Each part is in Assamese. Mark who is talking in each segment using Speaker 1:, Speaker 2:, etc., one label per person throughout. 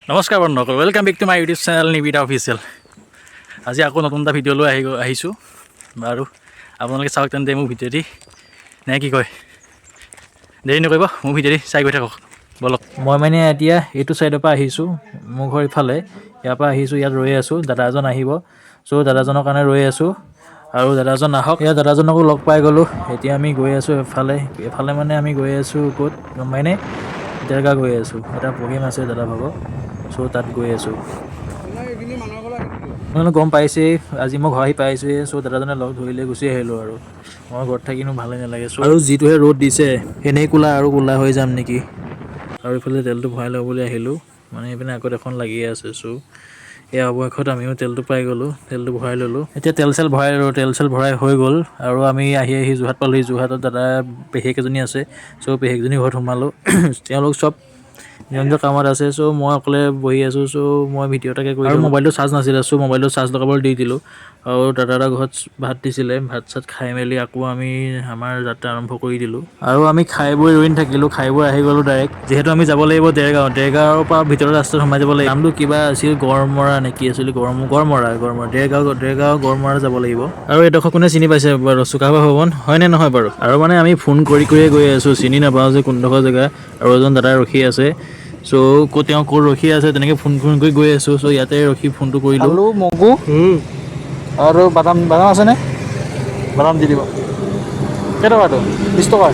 Speaker 1: নমস্কাৰ বন্ধুসকল, welcome back to my YouTube channel Nibita official. আজি আকৌ নতুন এটা ভিডিঅ' লৈ আহিছোঁ বাৰু আপোনালোকে চাওক তেন্তে মোৰ ভিডিঅ'টি নে কি কয়, দেৰি নকৰিব, মোৰ ভিডিঅ'টি চাই গৈ থাকক বলক। মই মানে এতিয়া এইটো ছাইডৰ পৰা আহিছোঁ, মোৰ ঘৰ ইফালে, ইয়াৰ পৰা আহিছোঁ, ইয়াত ৰৈ আছোঁ, দাদা এজন আহিব। চ' দাদাজনৰ কাৰণে ৰৈ আছোঁ আৰু দাদাজন আহক। এয়া দাদাজনকো লগ পাই গ'লোঁ। এতিয়া আমি গৈ আছোঁ এফালে মানে আমি গৈ আছোঁ ক'ত গম পাইনে, দেৰগাঁও গৈ আছোঁ। এটা প্ৰগ্ৰেম আছে দাদা ভাগৰ, চ' তাত গৈ আছোঁ। আপোনালোকে গম পাইছেই, আজি মই ঘৰ আহি পাইছোঁহে। চ' দাদাজনে লগ ধৰিলে গুচি আহিলোঁ আৰু মই ঘৰত থাকিনো ভালেই নালাগে। চ' আৰু যিটোহে ৰ'দ দিছে, এনেই ক'লা আৰু ক'লা হৈ যাম নেকি। আৰু এইফালে তেলটো ভৰাই লওঁ বুলি আহিলোঁ, মানে এইপিনে আগত এখন লাগিয়ে আছে। চ' এই অৱশেষত আমিও তেলটো পাই গ'লোঁ, তেলটো ভৰাই ল'লোঁ। এতিয়া তেল চেল ভৰাই হৈ গ'ল আৰু আমি আহি যোৰহাট পালোঁহি। যোৰহাটত দাদা পেহীয়েক এজনী আছে, চ' পেহীয়েকজনীৰ ঘৰত সোমালোঁ। তেওঁলোক চব নিজৰ নিজৰ কামত আছে। চ' মই অকলে বহি আছোঁ। চ' মই ভিডিঅ' এটাকে কৰিলোঁ আৰু মোবাইলটো চাৰ্জ নাছিলে। চ' মোবাইলটো চাৰ্জ লগাবলৈ দি দিলোঁ আৰু দাদাৰ ঘৰত ভাত দিছিলে। ভাত চাত খাই মেলি আকৌ আমি আমাৰ যাত্ৰা আৰম্ভ কৰি দিলোঁ আৰু আমি খাই বৈ ৰৈ নাথাকিলোঁ, খাই বৈ আহি গ'লোঁ ডাইৰেক্ট। যিহেতু আমি যাব লাগিব দেৰগাঁৱৰ পৰা ভিতৰৰ ৰাস্তাত সোমাই যাব লাগিব। নামটো কিবা আছিল, গড়মৰা নে কি আছিল, গড়মৰা দেৰগাঁও গড়মৰা যাব লাগিব। আৰু এইডোখৰ কোনে চিনি পাইছে বাৰু, চুকাফা ভৱন হয়নে নহয় বাৰু? আৰু মানে আমি ফোন কৰিয়ে গৈ আছোঁ, চিনি নাপাওঁ যে কোনডোখৰ জেগা। আৰু এজন দাদা ৰখি আছে। চ' তেওঁ ক'ত ৰখি আছে তেনেকৈ ফোন কৰি গৈ আছোঁ। চ' ইয়াতে ৰখি ফোনটো কৰিলোঁ। আলু মগু আৰু বাদাম আছেনে? বাদাম দি দিব। কেইটকাটো? 20 টকা।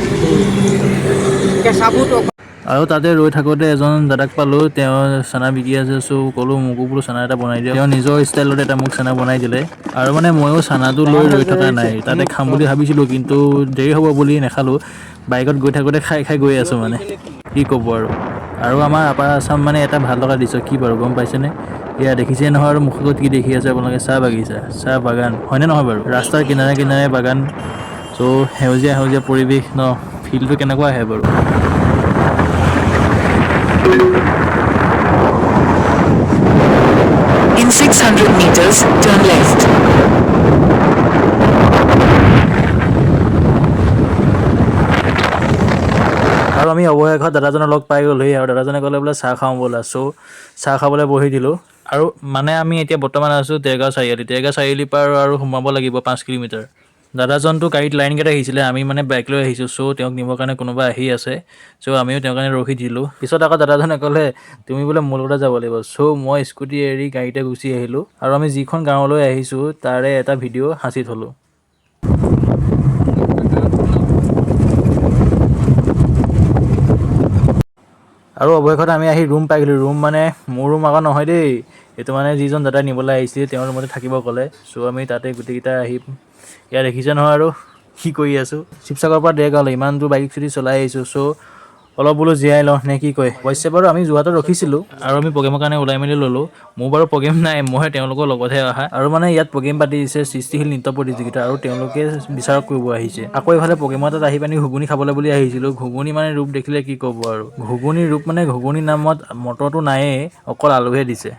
Speaker 1: আৰু তাতে ৰৈ থাকোঁতে এজন দাদাক পালোঁ, তেওঁ চানা বিকি আছে। চ' ক'লোঁ মোকো বোলো চানা এটা বনাই দিয়ক। তেওঁ নিজৰ ষ্টাইলত এটা মোক চানা বনাই দিলে আৰু মানে ময়ো চানাটো লৈ ৰৈ থকা নাই, তাতে খাম বুলি ভাবিছিলোঁ, কিন্তু দেৰি হ'ব বুলি নাখালোঁ। বাইকত গৈ থাকোঁতে খাই গৈ আছোঁ মানে, কি ক'ব আৰু আমাৰ আপাৰ আছাম মানে এটা ভাল লগা দৃশ্য কি বাৰু গম পাইছেনে? এয়া দেখিছে নহয়, আৰু মুখত কি দেখি আছে আপোনালোকে, চাহ বাগিচা, চাহ বাগান হয়নে নহয় বাৰু? ৰাস্তাৰ কিনাৰে কিনাৰে বাগান। চ' সেউজীয়া পৰিৱেশ ন, ফিলটো কেনেকুৱা আহে বাৰু? In 600 meters, turn left. আৰু আমি অৱশেষত দাদাজনক লগ পাই গ'লোহি আৰু দাদাজনে ক'লে বোলে চাহ খাওঁ ব'লা। চ' চাহ খাবলৈ বহি দিলোঁ আৰু মানে আমি এতিয়া বৰ্তমান আছোঁ দেৰগাঁও চাৰিআলি। দেৰগাঁও চাৰিআলিৰ পৰা আৰু সোমাব লাগিব 5 কিলোমিটাৰ। দাদাজনটো গাড়ীত লাইন কেইটা আহিছিলে, আমি মানে বাইক লৈ আহিছোঁ। চ' তেওঁক নিবৰ কাৰণে কোনোবা আহি আছে। চ' আমিও তেওঁৰ কাৰণে ৰখি দিলোঁ। পিছত আকৌ দাদাজনে ক'লে তুমি বোলে মোৰ লগতে যাব লাগিব। চ' মই স্কুটি এৰি গাড়ীতে গুচি আহিলোঁ আৰু আমি যিখন গাঁৱলৈ আহিছোঁ তাৰে এটা ভিডিঅ' সাঁচি থ'লোঁ। আৰু অৱশেষত আমি আহি ৰুম পাই গ'লোঁ। ৰুম মানে মোৰ ৰুম আকৌ নহয় দেই, এইটো মানে যিজন দাদাই নিবলৈ আহিছিল তেওঁৰ ৰুমতে থাকিব ক'লে। চ' আমি তাতে গোটেইকেইটা আহি ইয়াত দেখিছে নহয় আৰু কি কৰি আছোঁ। শিৱসাগৰৰ পৰা দেৰগাঁৱলৈ ইমান দূৰ বাইক চলাই আহিছোঁ। চ' অলপ বোলো জীয়াই লওঁ নে কি কয়। অৱশ্যে বাৰু আমি যোৰহাটত ৰখিছিলোঁ আৰু আমি প্ৰগ্ৰেমৰ কাৰণে ওলাই মেলি ল'লোঁ। মোৰ বাৰু প্ৰগ্ৰেম নাই, মই তেওঁলোকৰ লগতহে অহা। আৰু মানে ইয়াত প্ৰগ্ৰেম পাতি দিছে, সৃষ্টিশীল নৃত্য প্ৰতিযোগিতা, আৰু তেওঁলোকে বিচাৰক কৰিব আহিছে। আকৌ এইফালে প্ৰগ্ৰেমৰ তাত আহি পানি ঘুগুনি খাবলৈ বুলি আহিছিলোঁ। ঘুগুনি মানে ৰূপ দেখিলে কি ক'ব আৰু, ঘুগুনিৰ ৰূপ মানে ঘুগুনিৰ নামত মটৰটো নায়েই, অকল আলুহে দিছে।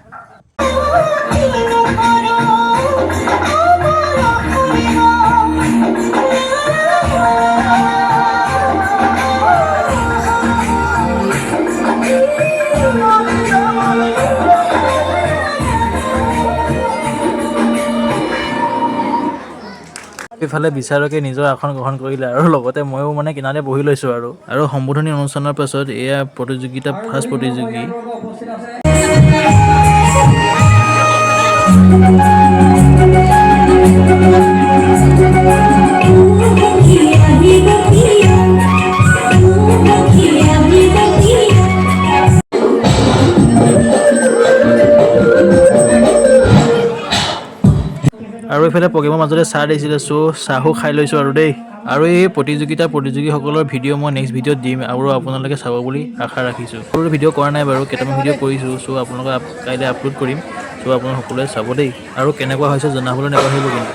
Speaker 1: ইফালে বিচাৰকে নিজৰ আসন গ্ৰহণ কৰিলে আৰু লগতে ময়ো মানে কিনাৰতে বহি লৈছোঁ আৰু সম্বোধনী অনুষ্ঠানৰ পাছত এয়া প্ৰতিযোগিতা, ফাৰ্ষ্ট প্ৰতিযোগী। আৰু এইফালে প্ৰগ্ৰেমৰ মাজতে চাহ দিছিলে। চ' চাহো খাই লৈছোঁ আৰু দেই। আৰু এই প্ৰতিযোগীসকলৰ ভিডিঅ' মই নেক্সট ভিডিঅ'ত দিম আৰু আপোনালোকে চাব বুলি আশা ৰাখিছোঁ। সৰু ভিডিঅ' কৰা নাই বাৰু, কেইটামান ভিডিঅ' কৰিছোঁ। চ' আপোনালোকে কাইলৈ আপলোড কৰিম। চ' আপোনালোকে সকলোৱে চাব দেই আৰু কেনেকুৱা হৈছে জনাবলৈ নাপাহৰিব কিন্তু।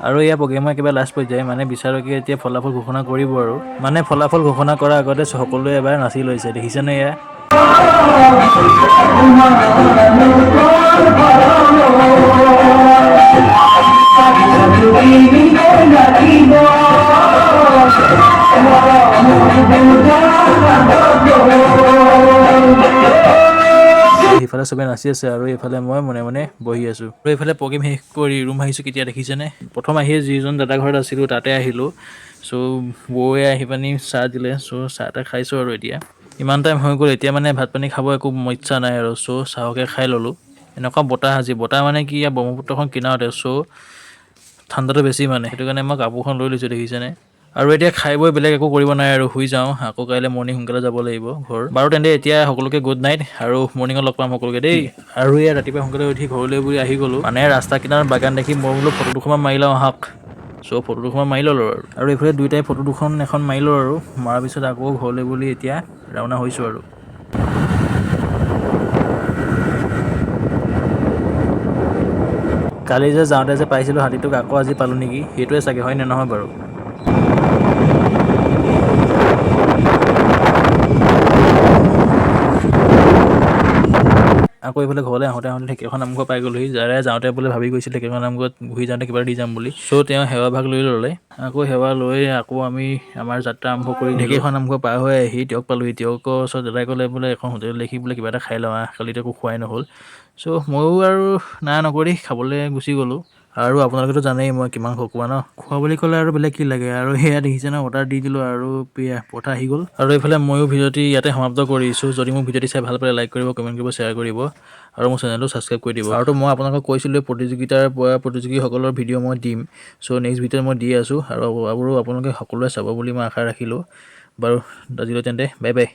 Speaker 1: আৰু এয়া প্ৰগ্ৰেমৰ একেবাৰে লাষ্ট পৰ্যায়, মানে বিচাৰকে এতিয়া ফলাফল ঘোষণা কৰিব আৰু মানে ফলাফল ঘোষণা কৰাৰ আগতে সকলোৱে এবাৰ নাচি লৈছে, দেখিছেনে এয়া। সিফালে চবে নাচি আছে আৰু এইফালে মই মনে মনে বহি আছোঁ। আৰু এইফালে প্ৰগ্ৰেম শেষ কৰি ৰুম আহিছোঁ কেতিয়া দেখিছেনে? প্ৰথম আহিয়ে যিজন দাদা ঘৰত আছিলোঁ তাতে আহিলোঁ। চ' বৌয়ে আহি পানি চাহ দিলে, চ' চাহ তাহ খাইছোঁ আৰু এতিয়া। ইমান টাইম হৈ গ'ল, এতিয়া মানে ভাত পানী খাব একো ইচ্ছা নাই আৰু, চ' চাহকে খাই ল'লোঁ। এনেকুৱা বতাহ আজি, বতাহ মানে কি ইয়াৰ ব্ৰহ্মপুত্ৰখন কিনাৰতে, চ' ঠাণ্ডাটো বেছি মানে, সেইটো কাৰণে মই কাপোৰখন লৈ লৈছোঁ দেখিছেনে? আৰু এতিয়া খাই বৈ বেলেগ একো কৰিব নাই আৰু শুই যাওঁ, আকৌ কাইলৈ মৰ্ণিং সোনকালে যাব লাগিব ঘৰ। বাৰু তেন্তে এতিয়া সকলোকে গুড নাইট, আৰু মৰ্ণিঙত লগ পাম সকলোকে দেই। আৰু এয়া ৰাতিপুৱা সোনকালে উঠি ঘৰলৈ বুলি আহি গ'লোঁ। মানে ৰাস্তা কিনাৰত বাগান দেখি মই বোলো ফটো দুখনমান মাৰি লওঁ আহক। চ' ফটো দুখনমান মাৰি ল'লোঁ আৰু এইফালে দুইটাই ফটো এখন মাৰিলোঁ আৰু মৰাৰ পিছত আকৌ ঘৰলৈ বুলি এতিয়া ৰাওনা হৈছোঁ আৰু। কালি যে যাওঁতে যে পাইছিলোঁ হাতীটোক, আকৌ আজি পালোঁ নেকি, সেইটোৱে চাগে হয় নে নহয় বাৰু? আকৌ এইফালে ঘৰলৈ আহোঁতে ঢেকীয়াখোৱা নামঘৰ পাই গ'লোহি। যাৰে যাওঁতে বোলে ভাবি গৈছিল ঢেকীয়াখোৱা নামঘৰত ঘূৰি যাওঁতে কিবা দি যাম বুলি। চ' তেওঁ সেৱা ভাগ লৈ ল'লে। আকৌ সেৱা লৈ আকৌ আমি আমাৰ যাত্ৰা আৰম্ভ কৰি ঢেকীয়াখোৱা নামঘৰ পাৰ হৈ আহি তিয়ক পালোঁহি। তিয়কৰ ওচৰত দাদাই ক'লে বোলে এখন হোটেল দেখি বোলে কিবা এটা খাই লওঁ আহ, কালিতো একো খোৱাই নহ'ল। চ' ময়ো আৰু না নকৰি খাবলৈ গুচি গ'লোঁ। আৰু আপোনালোকেতো জানেই মই কিমান খকুৱা ন। খোৱা বুলি ক'লে আৰু বেলেগ কি লাগে, আৰু সেয়া দেখিছে ন অৰ্ডাৰ দি দিলোঁ আৰু পঠা আহি গ'ল। আৰু এইফালে ময়ো ভিডিঅ'টি ইয়াতে সমাপ্ত কৰিছোঁ। যদি মোৰ ভিডিঅ'টি চাই ভাল পালে লাইক কৰিব, কমেণ্ট কৰিব, শ্বেয়াৰ কৰিব আৰু মোৰ চেনেলটো ছাবস্ক্ৰাইব কৰি দিব। আৰু মই আপোনালোকক কৈছিলোঁ প্ৰতিযোগীসকলৰ ভিডিঅ' মই দিম। চ' নেক্সট ভিডিঅ'ত মই দি আছোঁ আৰু আপোনালোকে সকলোৱে চাব বুলি মই আশা ৰাখিলোঁ। বাৰু আজিলৈ তেন্তে বাই বাই।